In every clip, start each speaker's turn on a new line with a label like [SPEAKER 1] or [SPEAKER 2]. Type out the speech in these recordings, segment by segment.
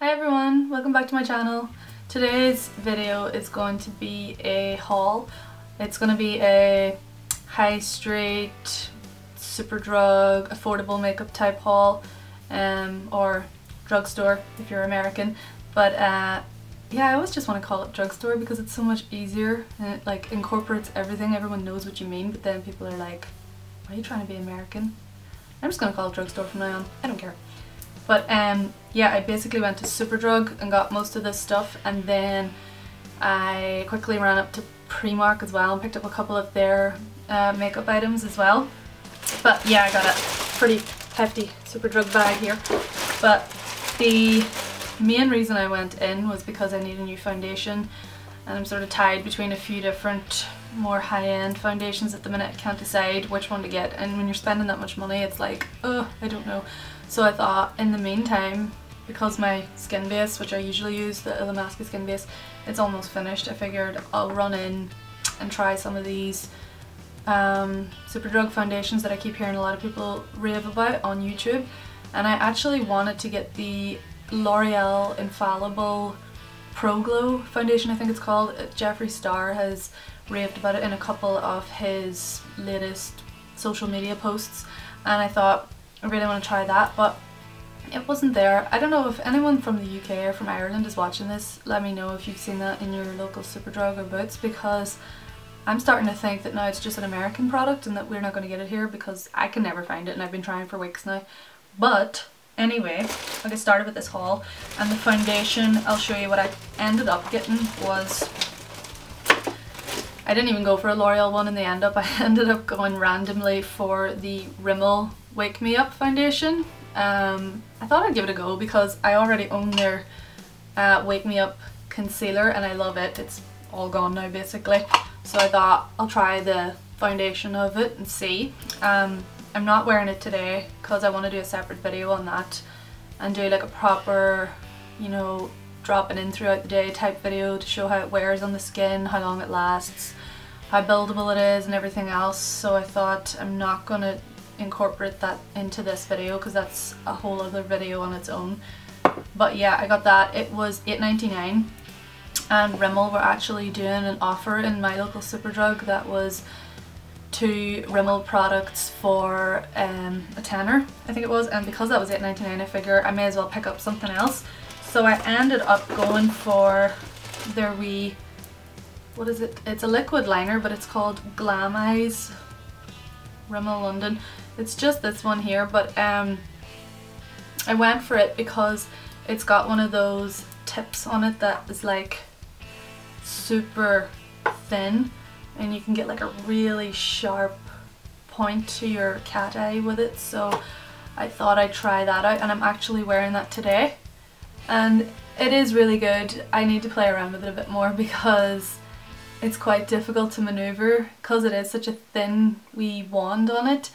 [SPEAKER 1] Hi everyone, welcome back to my channel. Today's video is going to be a haul. It's going to be a high street, Superdrug, affordable makeup type haul, or drugstore if you're American. But yeah, I always just want to call it drugstore because it's so much easier and it like incorporates everything. Everyone knows what you mean, but then people are like, why are you trying to be American? I'm just going to call it drugstore from now on. I don't care. But yeah, I basically went to Superdrug and got most of this stuff, and then I quickly ran up to Primark as well and picked up a couple of their makeup items as well. But yeah, I got a pretty hefty Superdrug bag here. But the main reason I went in was because I need a new foundation, and I'm sort of tied between a few different more high-end foundations at the minute. I can't decide which one to get, and when you're spending that much money it's like, oh, I don't know. So I thought in the meantime, because my skin base, which I usually use, the Illamasqua skin base, it's almost finished, I figured I'll run in and try some of these Superdrug foundations that I keep hearing a lot of people rave about on YouTube. And I actually wanted to get the Loreal Infallible Pro Glow foundation, I think it's called. Jeffree Star has raved about it in a couple of his latest social media posts, and I thought I really want to try that, but it wasn't there. I don't know if anyone from the UK or from Ireland is watching this. Let me know if you've seen that in your local Superdrug or Boots, because I'm starting to think that now it's just an American product and that we're not going to get it here, because I can never find it and I've been trying for weeks now. But anyway, I'll get started with this haul, and the foundation, I'll show you what I ended up getting was, I didn't even go for a L'Oreal one in the end up. I ended up going randomly for the Rimmel Wake Me Up foundation. I thought I'd give it a go because I already own their Wake Me Up concealer and I love it. It's all gone now basically. So I thought I'll try the foundation of it and see. I'm not wearing it today because I want to do a separate video on that and do like a proper, you know, dropping in throughout the day type video to show how it wears on the skin, how long it lasts, how buildable it is and everything else. So I thought I'm not going to incorporate that into this video because that's a whole other video on its own. But yeah, I got that. It was $8.99 and Rimmel were actually doing an offer in my local Superdrug that was 2 Rimmel products for a tenner, I think it was, and because that was $8.99 I figure I may as well pick up something else. So I ended up going for their wee, what is it? It's a liquid liner, but it's called Glam Eyes Rimmel London. It's just this one here, but I went for it because it's got one of those tips on it that is like super thin, and you can get like a really sharp point to your cat eye with it. So I thought I'd try that out, and I'm actually wearing that today. And it is really good. I need to play around with it a bit more because it's quite difficult to maneuver because it is such a thin wee wand on it.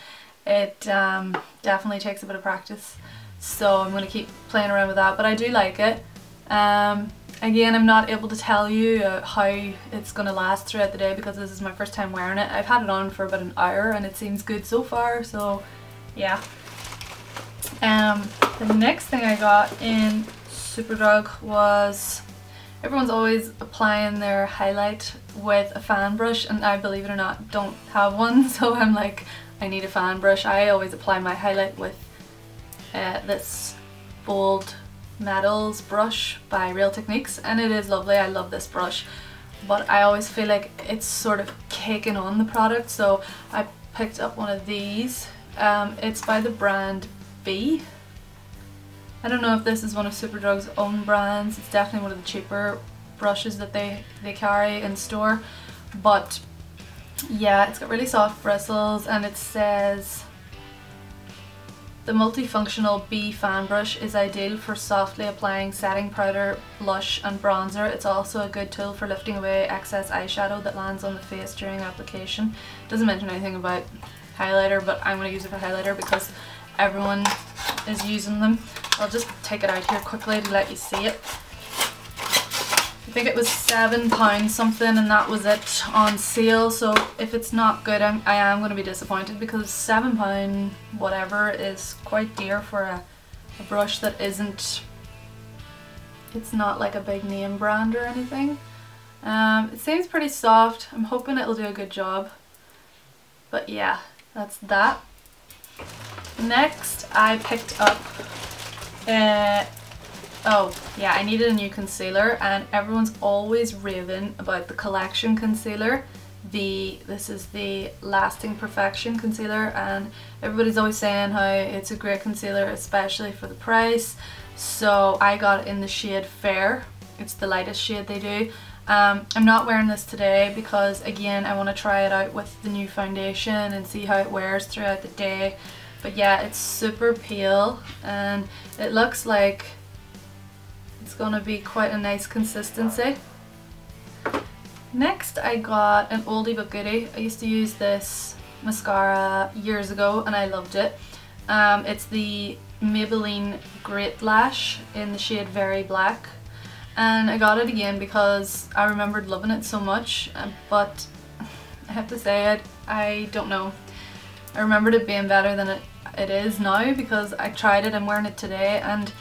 [SPEAKER 1] It definitely takes a bit of practice. So I'm going to keep playing around with that, but I do like it. Again, I'm not able to tell you how it's going to last throughout the day because this is my first time wearing it. I've had it on for about an hour and it seems good so far, so yeah. The next thing I got in Superdrug was, everyone's always applying their highlight with a fan brush, and I, believe it or not, don't have one, so I'm like, I need a fan brush. I always apply my highlight with this Bold Metals brush by Real Techniques, and it is lovely. I love this brush, but I always feel like it's sort of caking on the product, so I picked up one of these. It's by the brand B. I don't know if this is one of Superdrug's own brands. It's definitely one of the cheaper brushes that they carry in store. But yeah, it's got really soft bristles, and it says the multifunctional B fan brush is ideal for softly applying setting powder, blush and bronzer. It's also a good tool for lifting away excess eyeshadow that lands on the face during application. It doesn't mention anything about highlighter, but I'm going to use it for highlighter because everyone is using them. I'll just take it out here quickly to let you see it. I think it was £7 something, and that was it on sale, so if it's not good I am going to be disappointed because £7 whatever is quite dear for a brush that isn't It's not like a big name brand or anything. It seems pretty soft. I'm hoping it'll do a good job. But yeah, that's that. Next, I picked up, oh yeah, I needed a new concealer, and everyone's always raving about the Complexion concealer. This is the Lasting Perfection concealer, and everybody's always saying how it's a great concealer, especially for the price. So I got it in the shade Fair. It's the lightest shade they do. I'm not wearing this today because, again, I want to try it out with the new foundation and see how it wears throughout the day. But yeah, it's super pale and it looks like it's gonna be quite a nice consistency. Next, I got an oldie but goodie. I used to use this mascara years ago and I loved it. It's the Maybelline Great Lash in the shade Very Black. And I got it again because I remembered loving it so much, but I have to say I don't know. I remembered it being better than it is now because I tried it, I'm wearing it today, and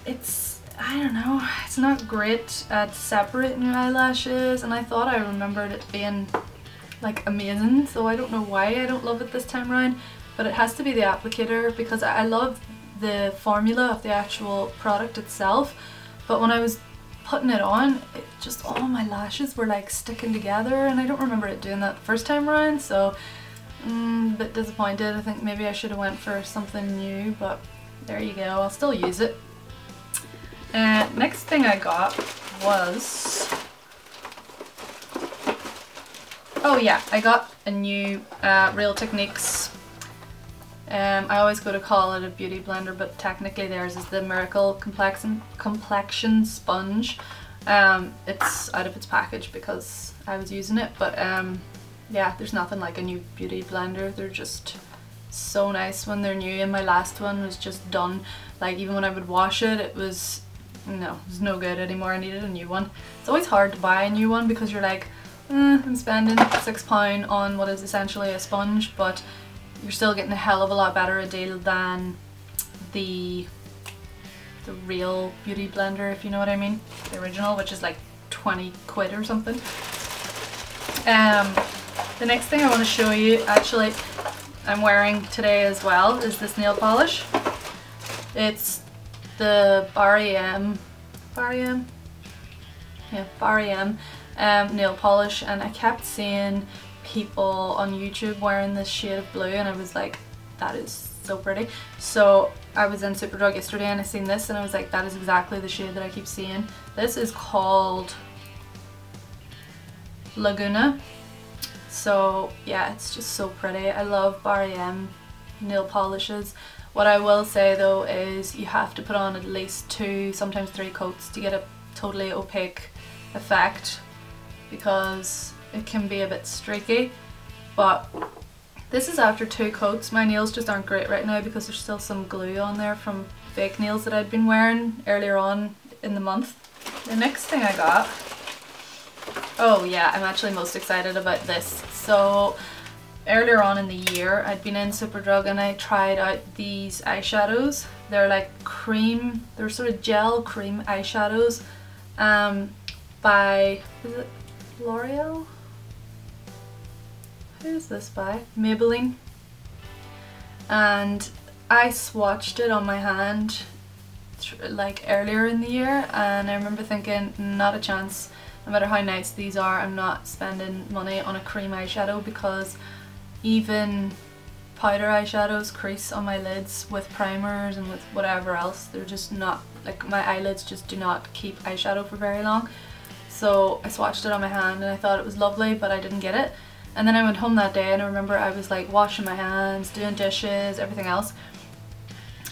[SPEAKER 1] it's, I don't know, it's not great at separating your eyelashes, and I thought I remembered it being like amazing, so I don't know why I don't love it this time around, but it has to be the applicator because I love the formula of the actual product itself. But when I was putting it on, it just, all my lashes were like sticking together, and I don't remember it doing that the first time around, so a bit disappointed. I think maybe I should have went for something new, but there you go, I'll still use it. Next thing I got was, oh yeah, I got a new Real Techniques. I always go to call it a beauty blender, but technically theirs is the Miracle Complexion sponge. It's out of its package because I was using it, but yeah, there's nothing like a new beauty blender. They're just so nice when they're new, and my last one was just done. Like, even when I would wash it, it was no good anymore. I needed a new one. It's always hard to buy a new one because you're like, I'm spending £6 on what is essentially a sponge, but you're still getting a hell of a lot better a deal than the real beauty blender, if you know what I mean. The original, which is like 20 quid or something. The next thing I want to show you, actually I'm wearing today as well, is this nail polish. It's the Barry nail polish, and I kept seeing people on YouTube wearing this shade of blue, and I was like, that is so pretty. So I was in Superdrug yesterday and I seen this and I was like, that is exactly the shade that I keep seeing. This is called Laguna. So yeah, it's just so pretty. I love Barry nail polishes. What I will say though is you have to put on at least 2, sometimes 3 coats to get a totally opaque effect, because it can be a bit streaky. But this is after 2 coats. My nails just aren't great right now because there's still some glue on there from fake nails that I'd been wearing earlier on in the month. The next thing I got, oh yeah, I'm actually most excited about this. So earlier on in the year I'd been in Superdrug and I tried out these eyeshadows. They're like cream, they're sort of gel cream eyeshadows by, is it Loreal? Who is this by? Maybelline. And I swatched it on my hand like earlier in the year, and I remember thinking, not a chance. No matter how nice these are, I'm not spending money on a cream eyeshadow, because even powder eyeshadows crease on my lids with primers and with whatever else. They're just not, like, my eyelids just do not keep eyeshadow for very long. So I swatched it on my hand and I thought it was lovely, but I didn't get it. And then I went home that day and I remember I was like washing my hands, doing dishes, everything else,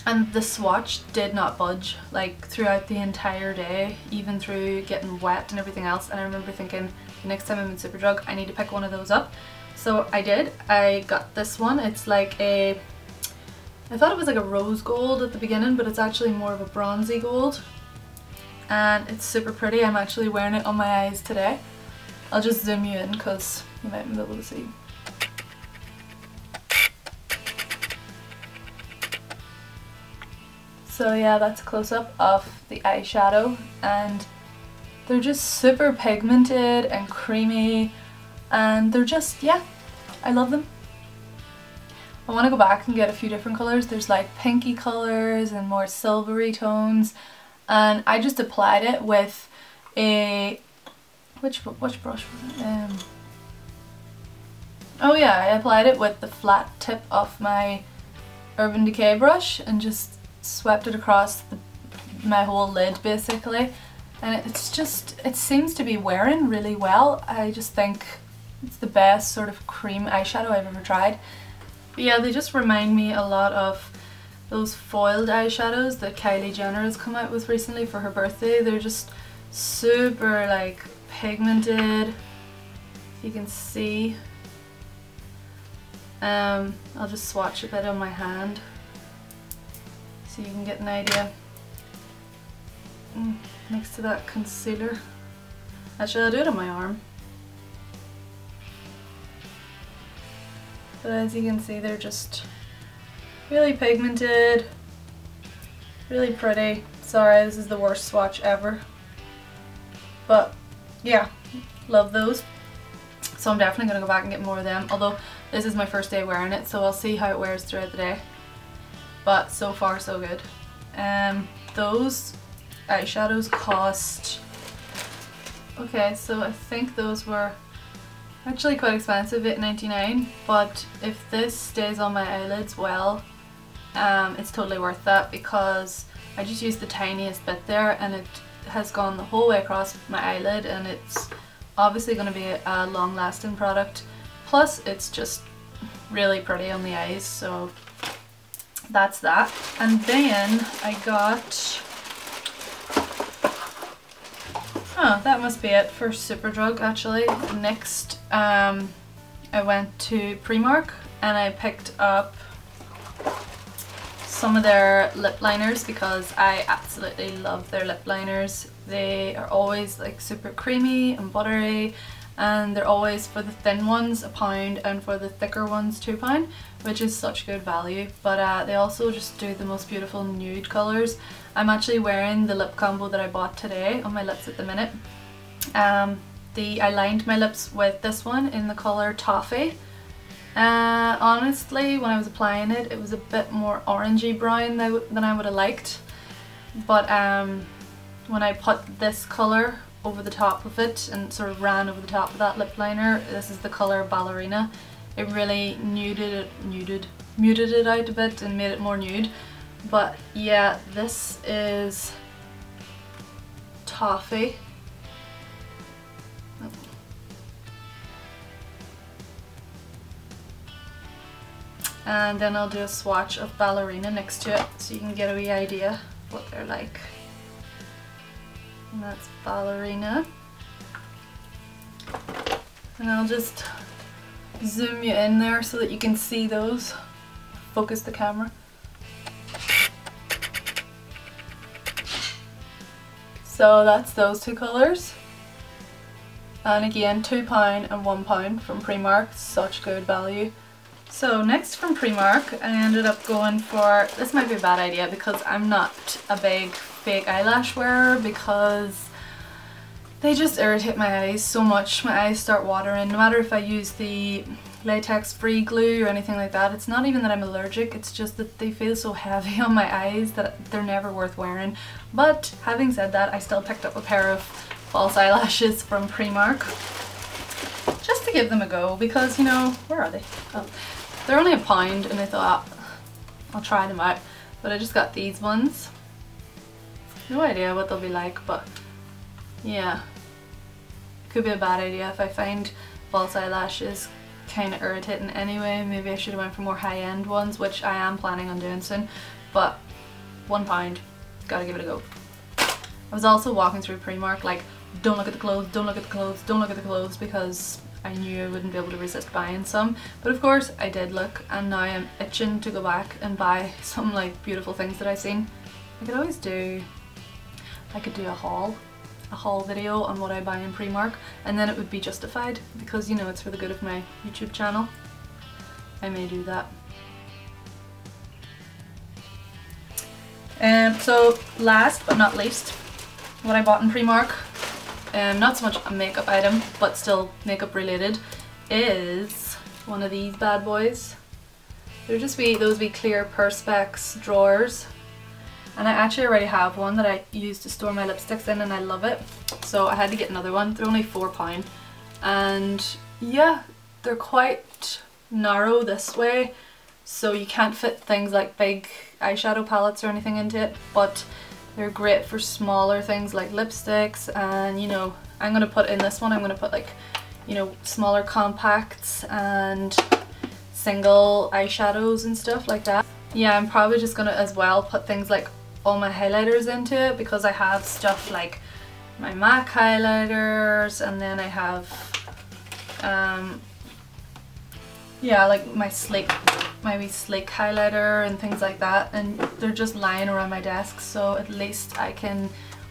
[SPEAKER 1] and the swatch did not budge, like, throughout the entire day, even through getting wet and everything else. And I remember thinking, the next time I'm in Superdrug I need to pick one of those up. So I did. I got this one. It's like a, I thought it was like a rose gold at the beginning, but it's actually more of a bronzy gold, and it's super pretty. I'm actually wearing it on my eyes today. I'll just zoom you in because you might be able to see. So yeah, that's a close-up of the eyeshadow, and they're just super pigmented and creamy, and they're just, yeah, I love them. I want to go back and get a few different colours. There's like pinky colours and more silvery tones, and I just applied it with a, which brush was it? Oh yeah, I applied it with the flat tip of my Urban Decay brush and just swept it across my whole lid basically, and it's just, it seems to be wearing really well. I just think it's the best sort of cream eyeshadow I've ever tried. But yeah, they just remind me a lot of those foiled eyeshadows that Kylie Jenner has come out with recently for her birthday. They're just super like pigmented, if you can see. I'll just swatch a bit on my hand so you can get an idea. Next to that concealer. Actually, I'll do it on my arm. But as you can see, they're just really pigmented, really pretty. Sorry, this is the worst swatch ever. But yeah, love those. So I'm definitely going to go back and get more of them, although this is my first day wearing it, so I'll see how it wears throughout the day. But so far so good. Those eyeshadows cost, okay, so I think those were actually quite expensive, $8.99, but if this stays on my eyelids well, it's totally worth that, because I just used the tiniest bit there and it has gone the whole way across my eyelid, and it's obviously going to be a long-lasting product, plus it's just really pretty on the eyes, so that's that. And then I got, oh, that must be it for Superdrug actually. Next I went to Primark and I picked up some of their lip liners because I absolutely love their lip liners. They are always like super creamy and buttery, and they're always, for the thin ones, £1, and for the thicker ones £2, which is such good value. But they also just do the most beautiful nude colours. I'm actually wearing the lip combo that I bought today on my lips at the minute. I lined my lips with this one in the colour Toffee. Honestly, when I was applying it, it was a bit more orangey brown than I would have liked. But when I put this colour over the top of it and sort of ran over the top of that lip liner, this is the colour Ballerina, it really muted it out a bit and made it more nude. But yeah, this is Toffee. And then I'll do a swatch of Ballerina next to it so you can get a wee idea of what they're like. And that's Ballerina. And I'll just zoom you in there so that you can see those. Focus the camera. So that's those two colours. And again, £2 and £1 from Primark. Such good value. So next from Primark, I ended up going for, this might be a bad idea because I'm not a big fake eyelash wearer, because they just irritate my eyes so much. My eyes start watering, no matter if I use the latex free glue or anything like that. It's not even that I'm allergic, it's just that they feel so heavy on my eyes that they're never worth wearing. But having said that, I still picked up a pair of false eyelashes from Primark just to give them a go, because, you know, where are they? Oh. They're only £1 and I thought I'll try them out, but I just got these ones. No idea what they'll be like, but yeah, could be a bad idea if I find false eyelashes kind of irritating anyway. Maybe I should have went for more high-end ones, which I am planning on doing soon, but £1, gotta give it a go. I was also walking through Primark like, don't look at the clothes, don't look at the clothes, don't look at the clothes, because I knew I wouldn't be able to resist buying some. But of course I did look, and now I'm itching to go back and buy some like beautiful things that I've seen. I could always do, I could do a haul video on what I buy in Primark, and then it would be justified because, you know, it's for the good of my YouTube channel. I may do that. So last but not least, what I bought in Primark, not so much a makeup item but still makeup related, is one of these bad boys. They're just those wee clear Perspex drawers, and I actually already have one that I use to store my lipsticks in and I love it, so I had to get another one. They're only £4 and yeah, they're quite narrow this way, so you can't fit things like big eyeshadow palettes or anything into it, but they're great for smaller things like lipsticks. And you know, I'm going to put in this one, I'm going to put like, you know, smaller compacts and single eyeshadows and stuff like that. Yeah, I'm probably just going to as well put things like all my highlighters into it, because I have stuff like my MAC highlighters, and then I have yeah, like my wee sleek highlighter and things like that, and they're just lying around my desk, so at least I can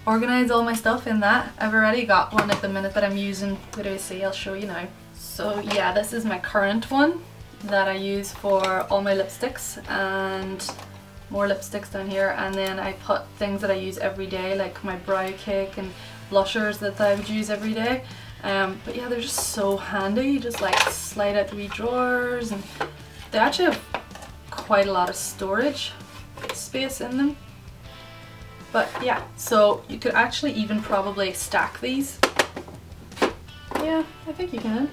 [SPEAKER 1] organize all my stuff in that. I've already got one at the minute that I'm using. What do you see? I'll show you now. So yeah, this is my current one that I use for all my lipsticks, and more lipsticks down here, and then I put things that I use every day, like my brow cake and blushers that I would use every day. But yeah, they're just so handy. You just like slide out the wee drawers, and they actually have quite a lot of storage space in them. But yeah, so you could actually even probably stack these. Yeah, I think you can.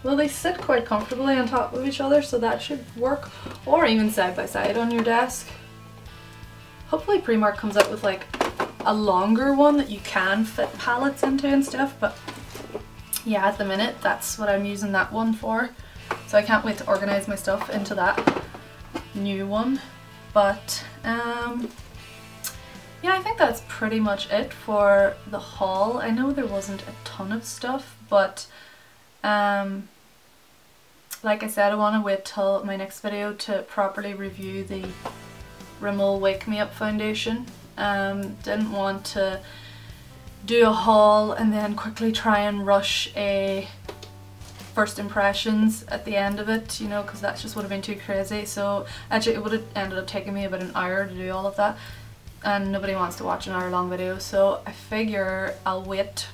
[SPEAKER 1] Well, they sit quite comfortably on top of each other, so that should work. Or even side by side on your desk. Hopefully Primark comes out with like a longer one that you can fit palettes into and stuff, but yeah, at the minute that's what I'm using that one for. So I can't wait to organize my stuff into that new one. But yeah, I think that's pretty much it for the haul. I know there wasn't a ton of stuff, but like I said, I want to wait till my next video to properly review the Rimmel Wake Me Up foundation. Didn't want to do a haul and then quickly try and rush a first impressions at the end of it, you know, because that just would have been too crazy. So actually it would have ended up taking me about an hour to do all of that, and nobody wants to watch an hour-long video, so I figure I'll wait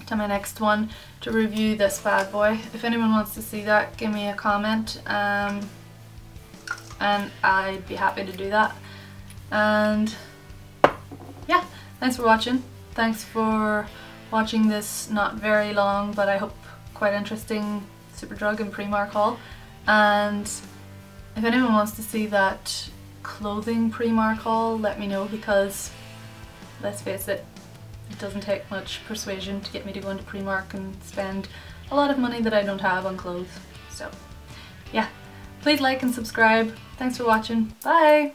[SPEAKER 1] to my next one to review this bad boy. If anyone wants to see that, give me a comment, and I'd be happy to do that. And yeah, thanks for watching. Thanks for watching this not very long, but I hope quite interesting Superdrug and Primark haul. And if anyone wants to see that clothing Primark haul, let me know, because let's face it, it doesn't take much persuasion to get me to go into Primark and spend a lot of money that I don't have on clothes. So yeah, please like and subscribe. Thanks for watching. Bye!